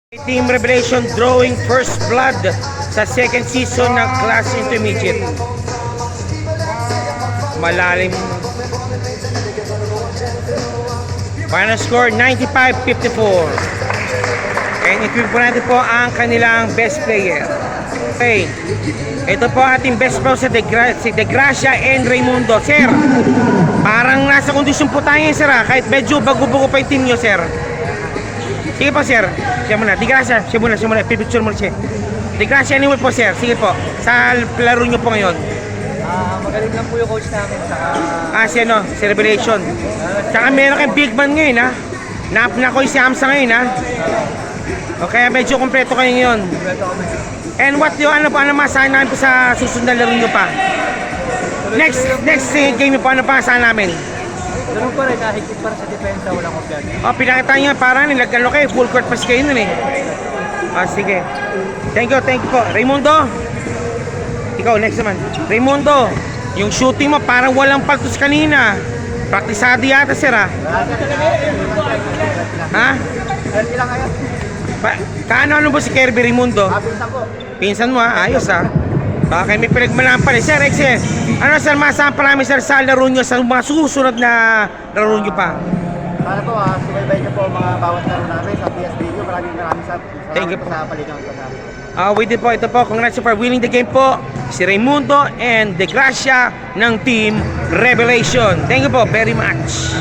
Team Revelation drawing first blood sa second season ng Class Intermediate. Malalim. Final score 95-54. And equip po natin po ang kanilang best player. Okay. Ito po ating best player si De Gracia and Raimundo. Sir, parang nasa kondisyon po tayo sir kahit medyo bago-bago pa yung team nyo sir. Sige po sir, siya muna, Di Gracia, siya muna, pipicture muna siya. Di Gracia, anyway po sir, sige po, sa laro nyo po ngayon. Magaling lang po yung coach namin, saka... Si ano, si Revelation. Tsaka meron kayong big man ngayon ha. Nakoy si Hamza ngayon ha. Okay, medyo kompleto kayo ngayon. And what yung ano masahan namin po sa susunod na laro nyo pa? Next game nyo po, ano pa masahan namin? Ganun pa rin, higit para sa depensa, walang kompleto. Pinakita nyo parang nilagano kayo, full court pass kayo nun eh. Sige. Thank you po. Raimundo, ikaw next naman. Raimundo, yung shooting mo parang walang paltos kanina. Praktisado yata sir ha? Ha? Healthy lang kayo. Kaano ba si Kirby Raimundo? Pinsan po. Pinsan mo ha? Ayos ha? Okay, may pinagmanahan pa rin. Sir, excellent. Ano sir, masahan pa namin sir sa laro nyo, sa mga susunod na laro nyo pa? Sana po, sumaybay niyo po mga bawat laro namin sa PSB nyo. Maraming Thank you po. sa paligang ko namin. With it po, ito po, congrats for winning the game po, si Raimundo and De Gracia ng Team Revelation. Thank you po very much.